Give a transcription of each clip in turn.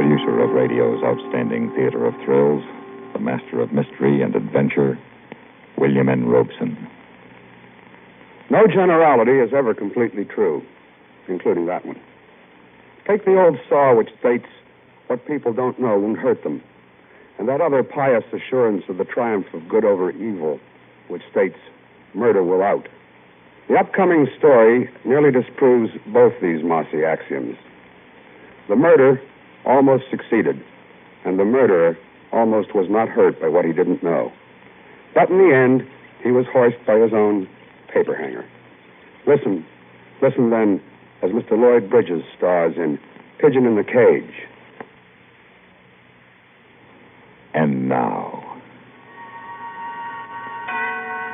producer of radio's outstanding theater of thrills, the master of mystery and adventure, William N. Robeson. No generality is ever completely true, including that one. Take the old saw which states, what people don't know won't hurt them, and that other pious assurance of the triumph of good over evil, which states, murder will out. The upcoming story nearly disproves both these mossy axioms. The murder almost succeeded, and the murderer almost was not hurt by what he didn't know. But in the end, he was hoisted by his own paper hanger. Listen then, as Mr. Lloyd Bridges stars in Pigeon in the Cage. And now,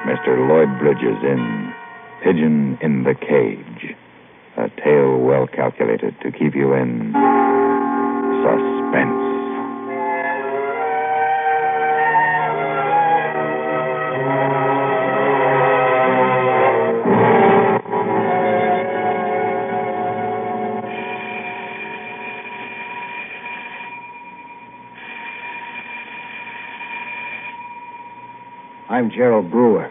Mr. Lloyd Bridges in Pigeon in the Cage, a tale well calculated to keep you in suspense. I'm Gerald Brewer.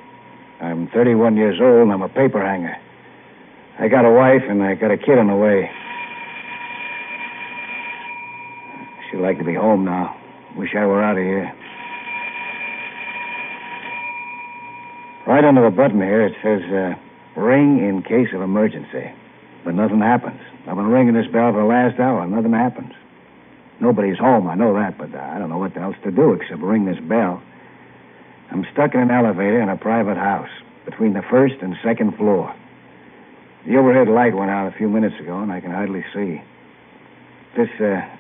I'm 31 years old, and I'm a paper hanger. I got a wife, and I got a kid on the way. She'd like to be home now. Wish I were out of here. Right under the button here, it says, ring in case of emergency. But nothing happens. I've been ringing this bell for the last hour, and nothing happens. Nobody's home, I know that, but I don't know what else to do except ring this bell. I'm stuck in an elevator in a private house between the first and second floor. The overhead light went out a few minutes ago, and I can hardly see. This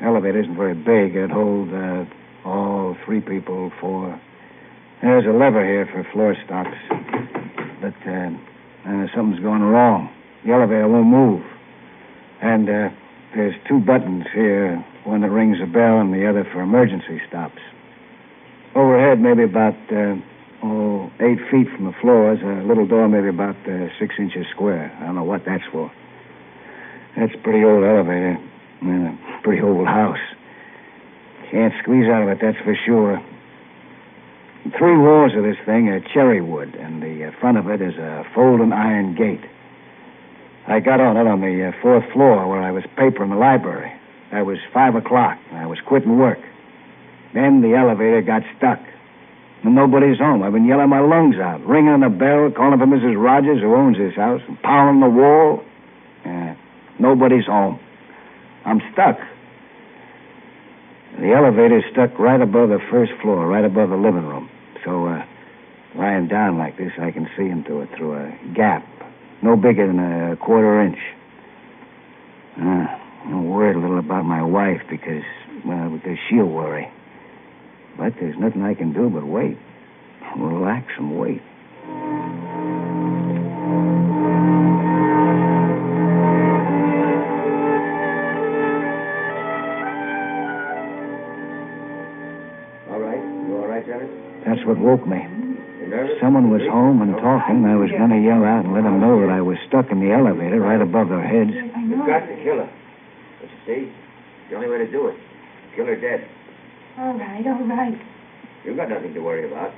elevator isn't very big. It'd hold all three people, four. There's a lever here for floor stops. But something's going wrong. The elevator won't move. And there's two buttons here, one that rings a bell and the other for emergency stops. Overhead, maybe about 8 feet from the floor, is a little door maybe about 6 inches square. I don't know what that's for. That's a pretty old elevator and a pretty old house. Can't squeeze out of it, that's for sure. The 3 walls of this thing are cherry wood, and the front of it is a folding iron gate. I got on it on the 4th floor where I was papering the library. That was 5 o'clock, and I was quitting work. Then the elevator got stuck. And nobody's home. I've been yelling my lungs out, ringing on the bell, calling for Mrs. Rogers, who owns this house, and pounding the wall. Nobody's home. I'm stuck. The elevator's stuck right above the first floor, right above the living room. So, lying down like this, I can see into it through a gap, no bigger than a quarter inch. I'm worried a little about my wife because she'll worry. But there's nothing I can do but wait. Relax and wait. All right? You all right, Johnny? That's what woke me. You nervous? Someone was home and talking. I was going to yell out and let them know that I was stuck in the elevator right above their heads. You've got to kill her. But you see, it's the only way to do it. Kill her dead. All right. You've got nothing to worry about.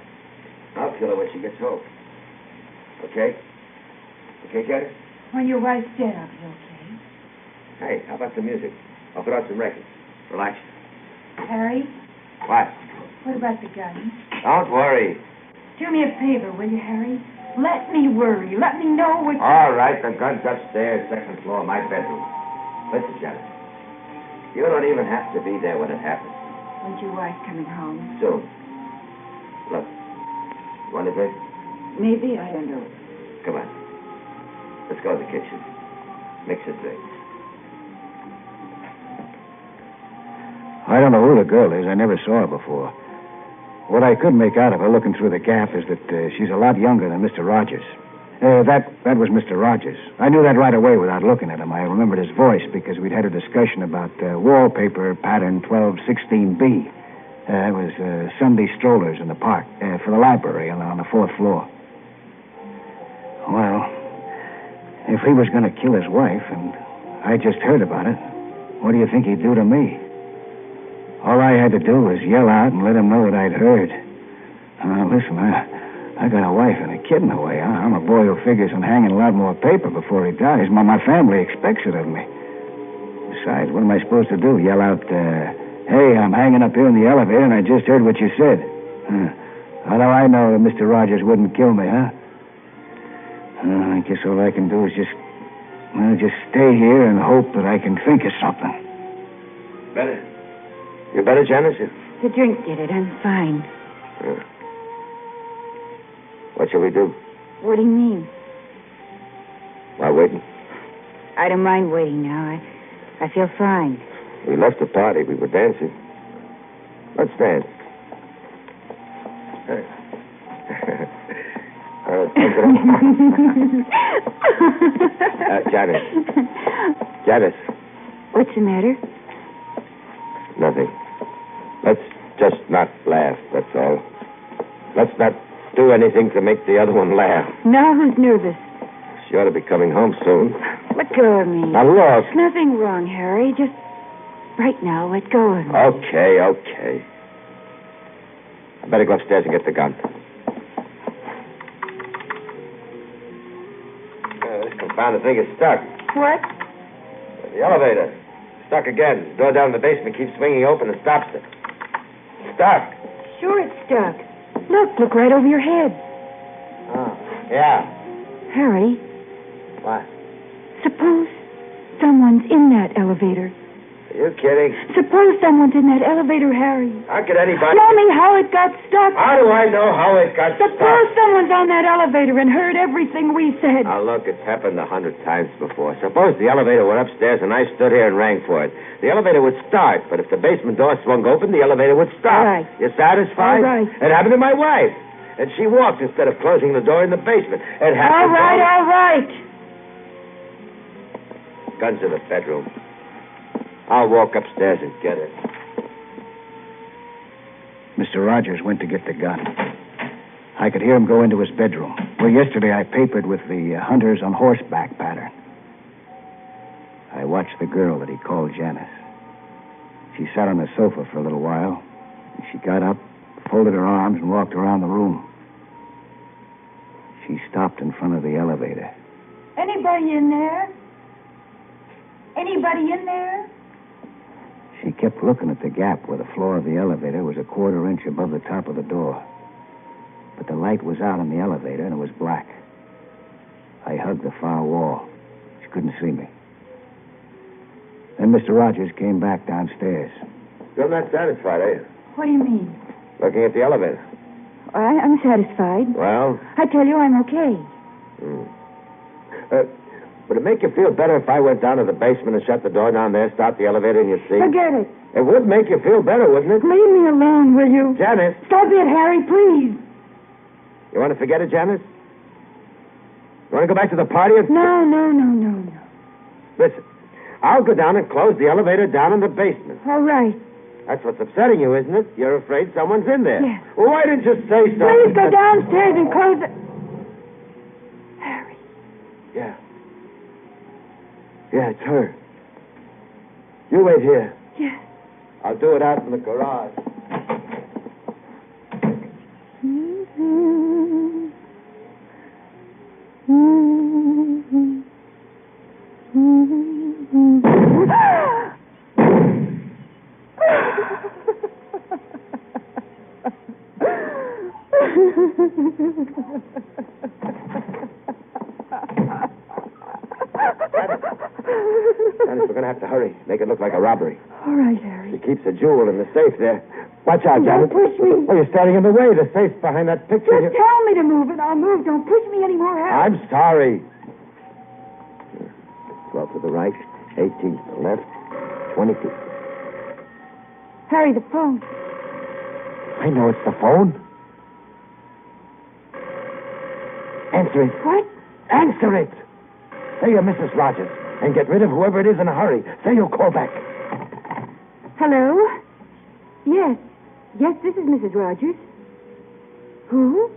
I'll kill her when she gets home. Okay? Okay, Janet? When your wife's dead, I'll be okay. Hey, how about some music? I'll put out some records. Relax. Harry, What? what about the gun? Don't worry. Do me a favor, will you, Harry? Let me worry. Let me know what... All right, the gun's upstairs, 2nd floor, my bedroom. Listen, Janet. You don't even have to be there when it happens. When's your wife coming home? Soon. Look. You want a drink? Maybe, I don't know. Come on. Let's go to the kitchen. Mix a drink. I don't know who the girl is. I never saw her before. What I could make out of her looking through the gap is that she's a lot younger than Mr. Rogers. That was Mr. Rogers. I knew that right away without looking at him. I remembered his voice because we'd had a discussion about wallpaper pattern 1216B. It was Sunday strollers in the park for the library on the 4th floor. Well, if he was going to kill his wife, and I just heard about it, what do you think he'd do to me? All I had to do was yell out and let him know what I'd heard. Listen, I got a wife and a kid in the way. I'm a boy who figures on hanging a lot more paper before he dies. My family expects it of me. Besides, what am I supposed to do? Yell out, hey, I'm hanging up here in the elevator and I just heard what you said. How do I know that Mr. Rogers wouldn't kill me, huh? I guess all I can do is just stay here and hope that I can think of something. Better. You better, Janice? The drink did it. I'm fine. What shall we do? What do you mean? While waiting? I don't mind waiting now. I feel fine. We left the party. We were dancing. Let's dance. Janice. What's the matter? Nothing. Let's just not laugh, that's all. Let's not do anything to make the other one laugh. Now who's nervous? She ought to be coming home soon. Let go of me. Now, look. Nothing wrong, Harry. Just right now, let go of me. Okay. I better go upstairs and get the gun. This confounded thing is stuck. What? The elevator. Stuck again. The door down in the basement keeps swinging open and stops it. Stuck. Sure it's stuck. Look right over your head. Oh, yeah. Harry. What? Suppose someone's in that elevator. Are you kidding? Suppose someone's in that elevator, Harry. How could anybody... Tell me how it got stuck. How do I know how it got stuck? Suppose someone's on that elevator and heard everything we said. Now, look, it's happened 100 times before. Suppose the elevator went upstairs and I stood here and rang for it. The elevator would start, but if the basement door swung open, the elevator would stop. All right. You satisfied? All right. It happened to my wife. And she walked instead of closing the door in the basement. It happened... All right. Guns in the bedroom. I'll walk upstairs and get it. Mr. Rogers went to get the gun. I could hear him go into his bedroom, where yesterday I papered with the hunters on horseback pattern. I watched the girl that he called Janice. She sat on the sofa for a little while. And she got up, folded her arms, and walked around the room. She stopped in front of the elevator. Anybody in there? Anybody in there? She kept looking at the gap where the floor of the elevator was a quarter-inch above the top of the door. But the light was out in the elevator, and it was black. I hugged the far wall. She couldn't see me. Then Mr. Rogers came back downstairs. Still not satisfied, are you? What do you mean? Looking at the elevator. I'm satisfied. Well? I tell you, I'm okay. Would it make you feel better if I went down to the basement and shut the door down there, stopped the elevator, and you'd see? Forget it. It would make you feel better, wouldn't it? Leave me alone, will you? Janice. Stop it, Harry, please. You want to forget it, Janice? You want to go back to the party? No. Listen, I'll go down and close the elevator down in the basement. All right. That's what's upsetting you, isn't it? You're afraid someone's in there. Yes. Well, why didn't you say something? Please go downstairs and close it. Harry. Yeah. Yeah, it's her. You wait here. Yes. I'll do it out in the garage. Dennis, we're going to have to hurry. Make it look like a robbery. All right, Harry. She keeps a jewel in the safe there. Watch out, Janet. Don't push me. Oh, you're standing in the way. The safe's behind that picture. Just tell me to move and I'll move. Don't push me anymore, Harry. I'm sorry. 12 to the right, 18 to the left, 22. Harry, the phone. I know it's the phone. Answer it. What? Answer it. Say you're Mrs. Rogers and get rid of whoever it is in a hurry. Say you'll call back. Hello? Yes, this is Mrs. Rogers. Who?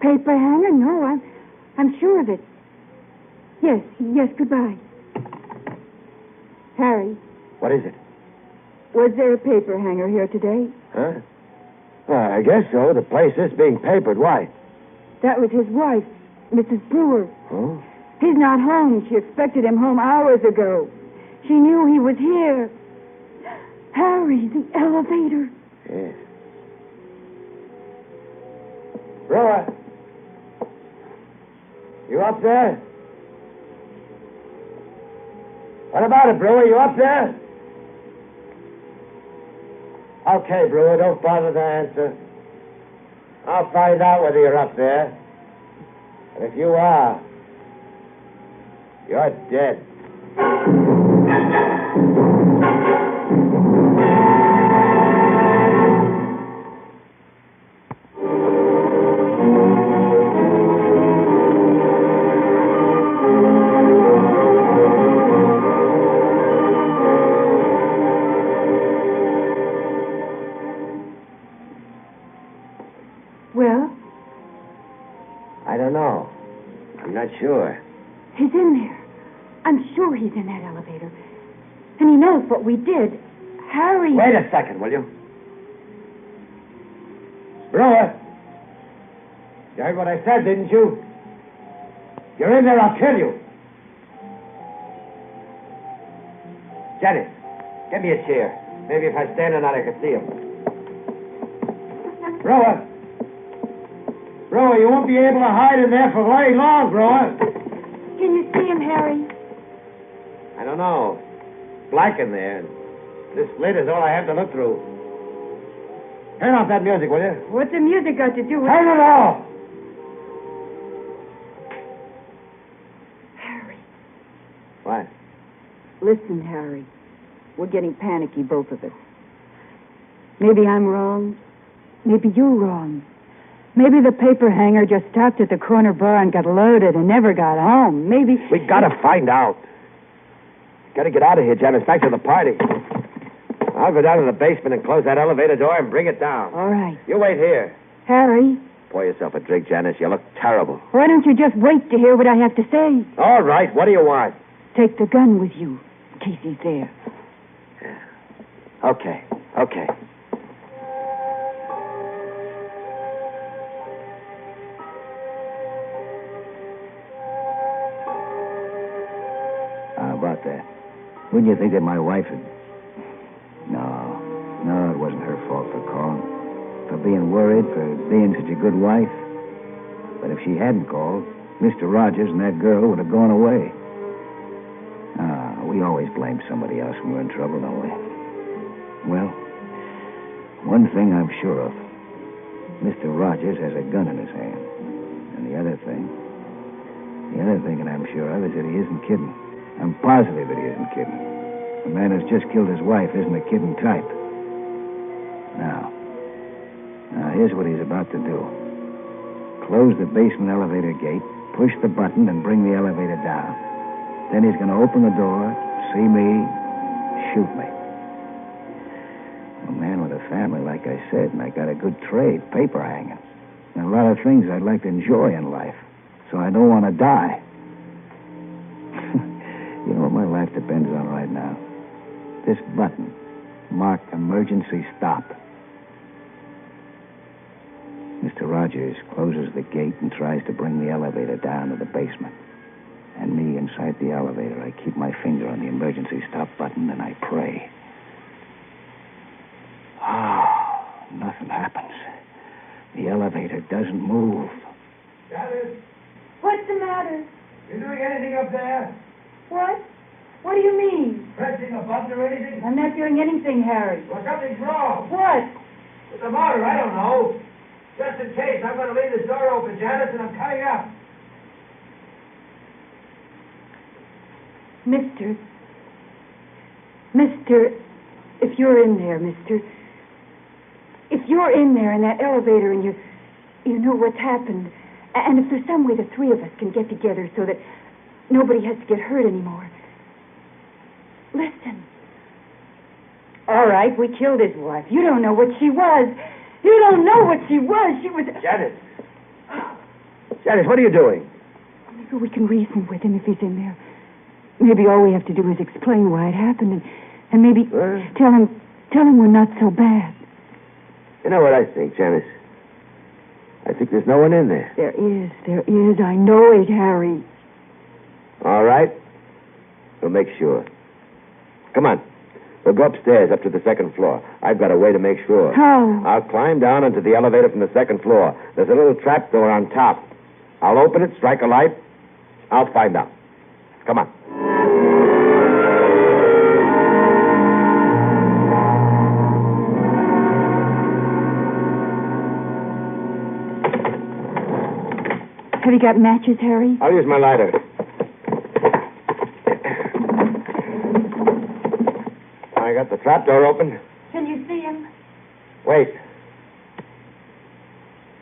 Paper hanger? No, I'm sure of it. Yes, goodbye. Harry. What is it? Was there a paper hanger here today? Huh? I guess so. The place is being papered. Why? That was his wife, Mrs. Brewer. Oh? He's not home. She expected him home hours ago. She knew he was here. Harry, the elevator. Yes. Brewer. You up there? What about it, Brewer? You up there? Okay, Brewer, don't bother to answer. I'll find out whether you're up there. And if you are, you're dead. Well? I don't know. I'm not sure. He's in there. I'm sure he's in that elevator. And he knows what we did. Harry... Wait a second, will you? Brewer! You heard what I said, didn't you? If you're in there, I'll kill you. Jenny, give me a chair. Maybe if I stand on that, I can see him. Brewer! Brewer, you won't be able to hide in there for very long, Brewer. Can you see him, Harry? I don't know. It's black in there. This slit is all I have to look through. Turn off that music, will you? What's the music got to do with... Turn it off! Harry. What? Listen, Harry. We're getting panicky, both of us. Maybe I'm wrong. Maybe you're wrong. Maybe the paper hanger just stopped at the corner bar and got loaded and never got home. Maybe... We gotta find out. Gotta get out of here, Janice. Back to the party. I'll go down to the basement and close that elevator door and bring it down. All right. You wait here. Harry. Pour yourself a drink, Janice. You look terrible. Why don't you just wait to hear what I have to say? All right. What do you want? Take the gun with you, in case he's there. Okay. How about that? Wouldn't you think that my wife had... No, it wasn't her fault for calling. For being worried, for being such a good wife. But if she hadn't called, Mr. Rogers and that girl would have gone away. We always blame somebody else when we're in trouble, don't we? Well, one thing I'm sure of. Mr. Rogers has a gun in his hand. And the other thing that I'm sure of is that he isn't kidding. I'm positive that he isn't kidding. The man who's just killed his wife isn't a kidding type. Now, here's what he's about to do. Close the basement elevator gate, push the button, and bring the elevator down. Then he's going to open the door, see me, shoot me. A man with a family, like I said, and I got a good trade, paper hanging. And a lot of things I'd like to enjoy in life, so I don't want to die. You know what my life depends on right now? This button, marked emergency stop. Mr. Rogers closes the gate and tries to bring the elevator down to the basement. And me inside the elevator, I keep my finger on the emergency stop button and I pray. Nothing happens. The elevator doesn't move. Janice? What's the matter? You doing anything up there? What? What do you mean? Pressing a button or anything? I'm not doing anything, Harry. Well, something's wrong. What? What's the matter? I don't know. Just in case, I'm going to leave this door open, Janice, and I'm cutting up. Mister, if you're in there, mister, if you're in there in that elevator and you know what's happened, and if there's some way the three of us can get together so that nobody has to get hurt anymore, listen. All right, we killed his wife. You don't know what she was. You don't know what she was. She was... Janice, what are you doing? Maybe we can reason with him if he's in there. Maybe all we have to do is explain why it happened, and maybe tell him Tell him we're not so bad. You know what I think, Janice? I think there's no one in there. There is. I know it, Harry. All right. We'll make sure. Come on. We'll go upstairs up to the second floor. I've got a way to make sure. How? I'll climb down onto the elevator from the second floor. There's a little trap door on top. I'll open it, strike a light. I'll find out. Come on. Have you got matches, Harry? I'll use my lighter. I got the trap door open. Can you see him? Wait.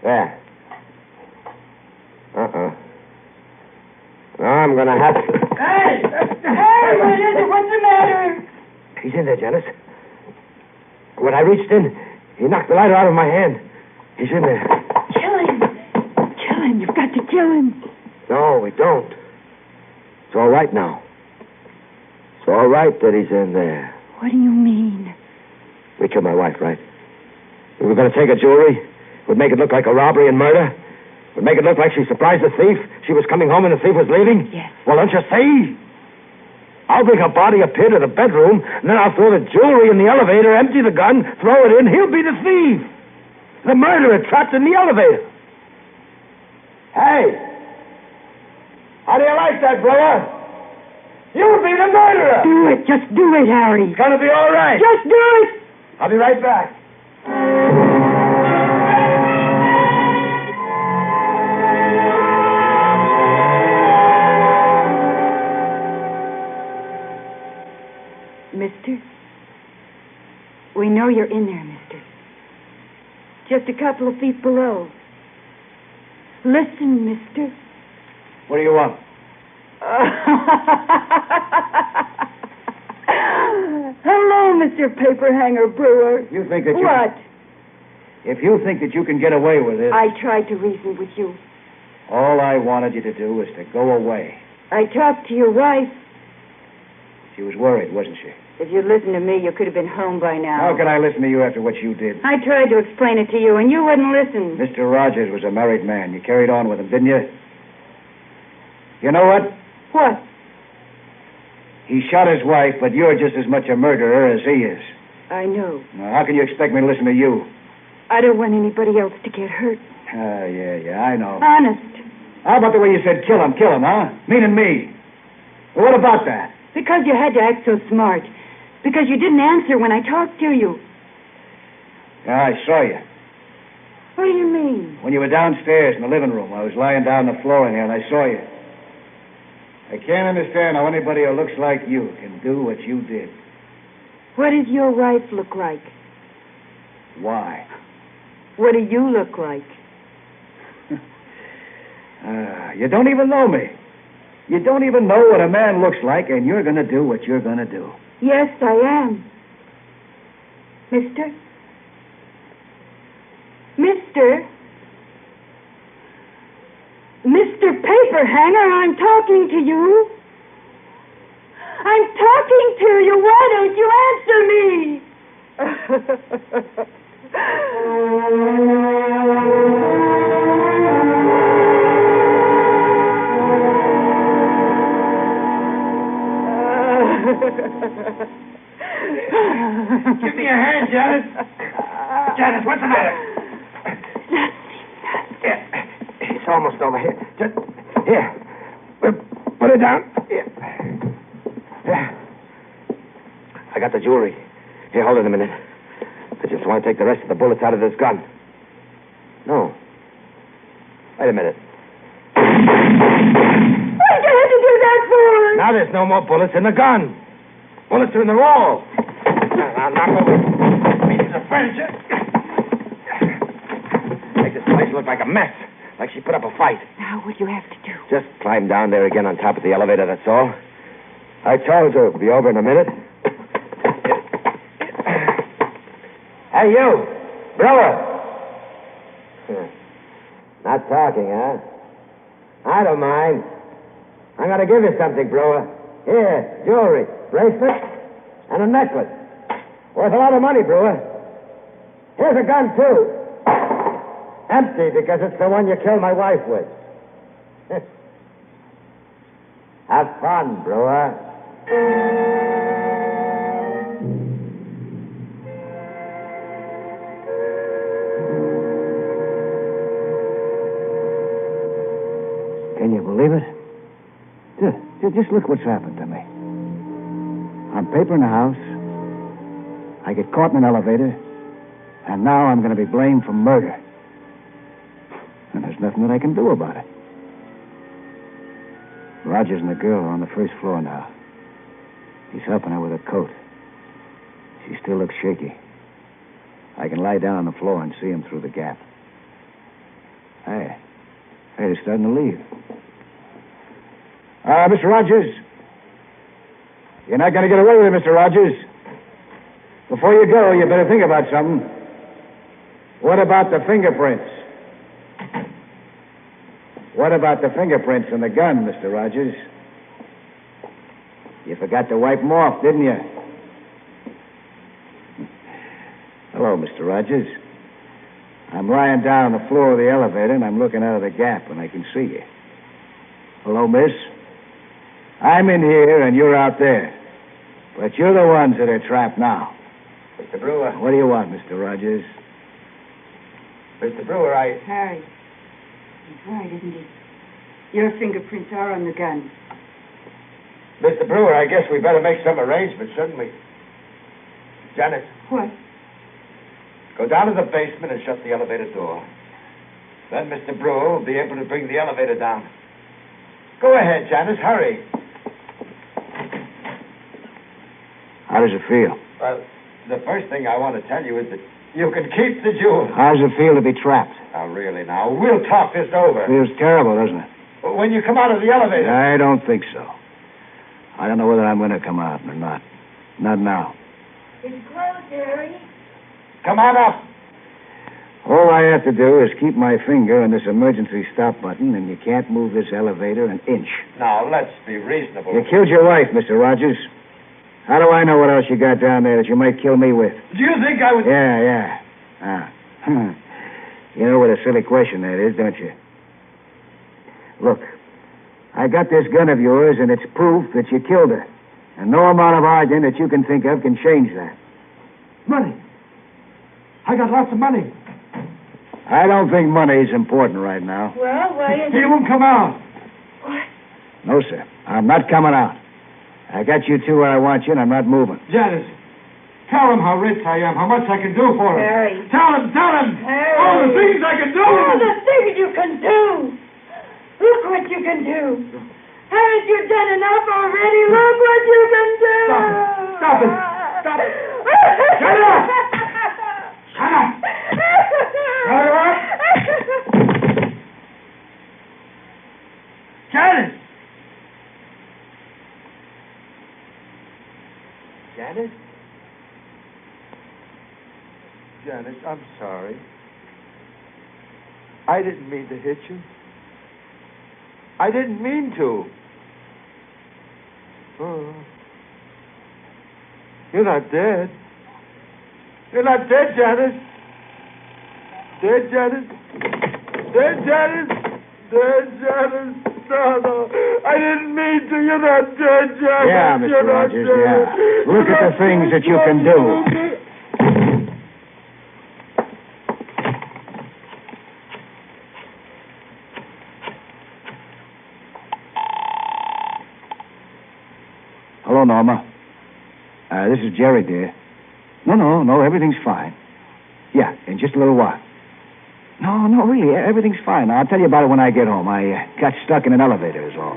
There. No, I'm going to have to... Hey! Hey, what is it? What's the matter? He's in there, Janice. When I reached in, he knocked the lighter out of my hand. He's in there. Kill him. Kill him. You've got to kill him. No, we don't. It's all right now. It's all right that he's in there. What do you mean? We killed my wife, right? We were going to take her jewelry. Would make it look like a robbery and murder. Would make it look like she surprised the thief. She was coming home and the thief was leaving. Yes. Well, don't you see? I'll bring her body up here to the bedroom, and then I'll throw the jewelry in the elevator, empty the gun, throw it in. He'll be the thief. The murderer trapped in the elevator. Hey! How do you like that, brother? You'll be the murderer. Do it. Just do it, Harry. It's going to be all right. Just do it. I'll be right back. Mister? We know you're in there, mister. Just a couple of feet below. Listen, mister. What do you want? Hello, Mr. Paperhanger Brewer. You think that you... What? If you think that you can get away with this... I tried to reason with you. All I wanted you to do was to go away. I talked to your wife. She was worried, wasn't she? If you'd listened to me, you could have been home by now. How can I listen to you after what you did? I tried to explain it to you, and you wouldn't listen. Mr. Rogers was a married man. You carried on with him, didn't you? You know what? What? He shot his wife, but you're just as much a murderer as he is. I know. Now, how can you expect me to listen to you? I don't want anybody else to get hurt. Yeah, I know. Honest. How about the way you said kill him, huh? Meaning me. Well, what about that? Because you had to act so smart. Because you didn't answer when I talked to you. Yeah, I saw you. What do you mean? When you were downstairs in the living room, I was lying down on the floor in there, and I saw you. I can't understand how anybody who looks like you can do what you did. What does your wife look like? Why? What do you look like? You don't even know me. You don't even know what a man looks like, and you're going to do what you're going to do. Yes, I am. Mister? Mr. Paperhanger, I'm talking to you. I'm talking to you. Why don't you answer me? Give me a hand, Janice. Janice, what's the matter? Nothing. It's almost over here. Just here. Put it down. Here. I got the jewelry. Here, hold it a minute. I just want to take the rest of the bullets out of this gun. No. Wait a minute. What did you have to do that for? Now there's no more bullets in the gun. Bullets are in the wall. Now knock over pieces of furniture. Make this place look like a mess. Like she put up a fight. Now what do you have to do? Just climb down there again on top of the elevator, that's all. I told you it'll be over in a minute. Hey, you! Brother! Not talking, huh? I don't mind. I'm going to give you something, Brewer. Here, jewelry, bracelet, and a necklace. Worth a lot of money, Brewer. Here's a gun, too. Empty, because it's the one you killed my wife with. Have fun, Brewer. Can you believe it? Just look what's happened to me. I'm paper in the house. I get caught in an elevator. And now I'm going to be blamed for murder. And there's nothing that I can do about it. Rogers and the girl are on the first floor now. He's helping her with her coat. She still looks shaky. I can lie down on the floor and see him through the gap. Hey, they're starting to leave. Mr. Rogers. You're not going to get away with it, Mr. Rogers. Before you go, you better think about something. What about the fingerprints? What about the fingerprints on the gun, Mr. Rogers? You forgot to wipe them off, didn't you? Hello, Mr. Rogers. I'm lying down on the floor of the elevator, and I'm looking out of the gap, and I can see you. Hello, miss. I'm in here, and you're out there. But you're the ones that are trapped now. Mr. Brewer. What do you want, Mr. Rogers? Mr. Brewer, Harry. He's right, isn't he? Your fingerprints are on the gun. Mr. Brewer, I guess we better make some arrangements, shouldn't we? Janet. What? Go down to the basement and shut the elevator door. Then Mr. Brewer will be able to bring the elevator down. Go ahead, Janice. Hurry. How does it feel? Well, the first thing I want to tell you is that you can keep the jewels. How does it feel to be trapped? Now, really, now, we'll talk this over. Feels terrible, doesn't it? When you come out of the elevator. I don't think so. I don't know whether I'm going to come out or not. Not now. It's closed, Harry. Come on up. All I have to do is keep my finger on this emergency stop button, and you can't move this elevator an inch. Now, let's be reasonable. You killed your wife, Mr. Rogers. How do I know what else you got down there that you might kill me with? Do you think I would... Yeah. You know what a silly question that is, don't you? Look, I got this gun of yours, and it's proof that you killed her. And no amount of arguing that you can think of can change that. Money. I got lots of money. I don't think money is important right now. Well, why is He won't come out. What? No, sir. I'm not coming out. I got you two where I want you, and I'm not moving. Janice, tell him how rich I am, how much I can do for him. Harry. Tell him. Harry. All the things I can do. All the things you can do. Look what you can do. Haven't you done enough already? Look what you can do. Stop it. Shut up. Shut up. Janice. Janice? Janice, I'm sorry. I didn't mean to hit you. I didn't mean to. Oh. You're not dead. You're not dead, Janice. Dead, Janice. Dead, Janice. Dead, Janice. No. I didn't mean to. You're not dead, Janice. Yeah, Mr. Rogers, yeah. Look at the things that you can do. Hello, Norma. This is Jerry, dear. No, everything's fine. Yeah, in just a little while. No, really, everything's fine. I'll tell you about it when I get home. I got stuck in an elevator is all.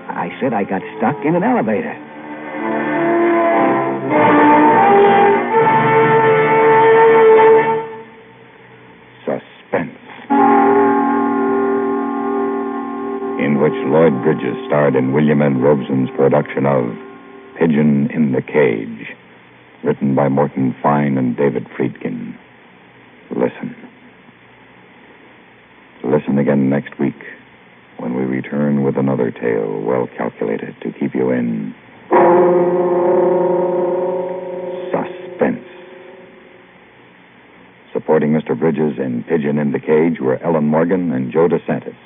I said I got stuck in an elevator. Suspense, in which Lloyd Bridges starred in William N. Robeson's production of Pigeon in the Cage, written by Morton Fine and David Friedkin. Listen. Listen again next week when we return with another tale well calculated to keep you in suspense. supporting Mr. Bridges in Pigeon in the Cage were Ellen Morgan and Joe DeSantis.